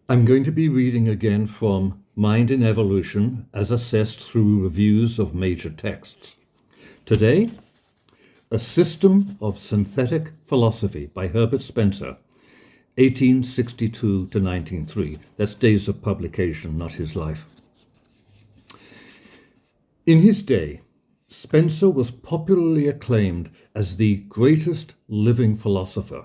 I'm going to be reading again from Mind in Evolution as assessed through reviews of major texts. Today, A System of Synthetic Philosophy by Herbert Spencer, 1862 to 1903. That's days of publication, not his life. In his day, Spencer was popularly acclaimed as the greatest living philosopher.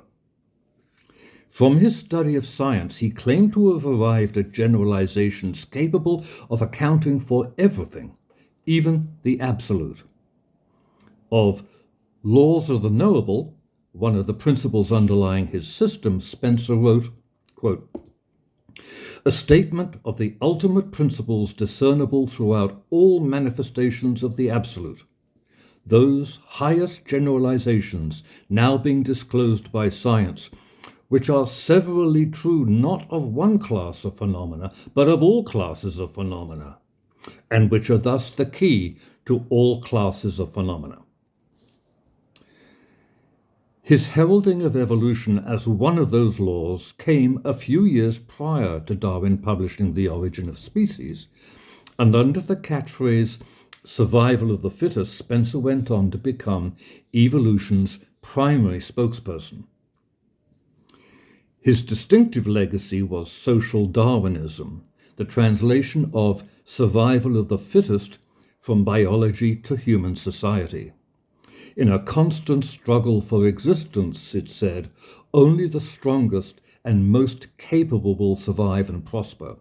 From his study of science, he claimed to have arrived at generalizations capable of accounting for everything, even the absolute. Of laws of the knowable, one of the principles underlying his system, Spencer wrote, quote, "A statement of the ultimate principles discernible throughout all manifestations of the absolute, those highest generalizations now being disclosed by science, which are severally true not of one class of phenomena, but of all classes of phenomena, and which are thus the key to all classes of phenomena." His heralding of evolution as one of those laws came a few years prior to Darwin publishing The Origin of Species, and under the catchphrase "survival of the fittest," Spencer went on to become evolution's primary spokesperson. His distinctive legacy was social Darwinism, the translation of survival of the fittest from biology to human society. In a constant struggle for existence, it said, only the strongest and most capable will survive and prosper.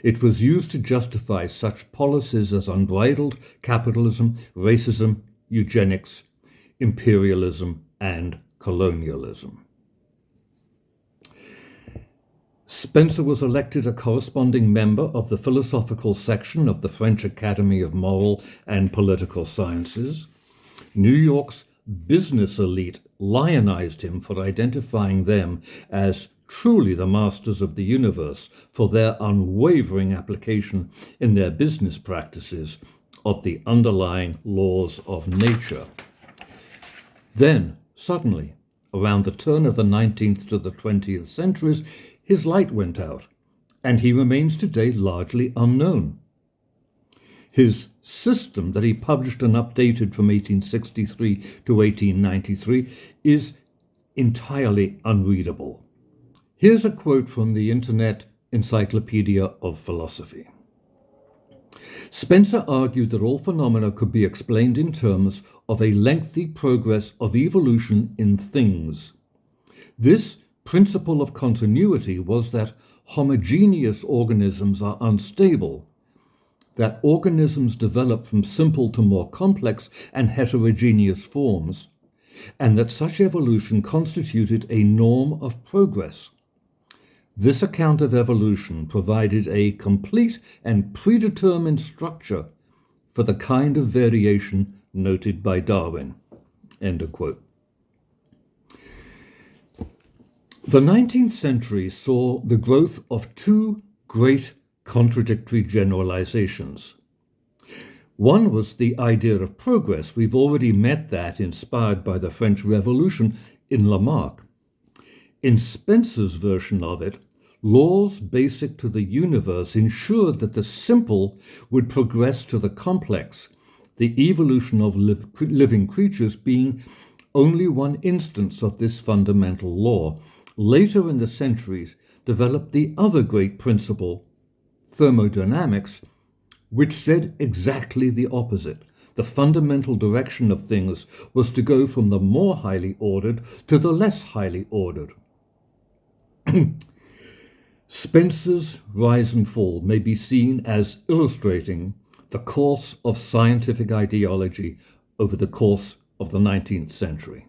It was used to justify such policies as unbridled capitalism, racism, eugenics, imperialism, and colonialism. Spencer was elected a corresponding member of the philosophical section of the French Academy of Moral and Political Sciences. New York's business elite lionized him for identifying them as truly the masters of the universe for their unwavering application in their business practices of the underlying laws of nature. Then, suddenly, around the turn of the 19th to the 20th centuries, his light went out, and he remains today largely unknown. His system that he published and updated from 1863 to 1893 is entirely unreadable. Here's a quote from the Internet Encyclopedia of Philosophy. Spencer argued that all phenomena could be explained in terms of a lengthy progress of evolution in things. This principle of continuity was that homogeneous organisms are unstable, that organisms develop from simple to more complex and heterogeneous forms, and that such evolution constituted a norm of progress. This account of evolution provided a complete and predetermined structure for the kind of variation noted by Darwin. End of quote. The 19th century saw the growth of two great contradictory generalizations. One was the idea of progress. We've already met that, inspired by the French Revolution, in Lamarck. In Spencer's version of it, laws basic to the universe ensured that the simple would progress to the complex, the evolution of living creatures being only one instance of this fundamental law. Later in the centuries developed the other great principle, thermodynamics, which said exactly the opposite. The fundamental direction of things was to go from the more highly ordered to the less highly ordered. Spencer's rise and fall may be seen as illustrating the course of scientific ideology over the course of the 19th century.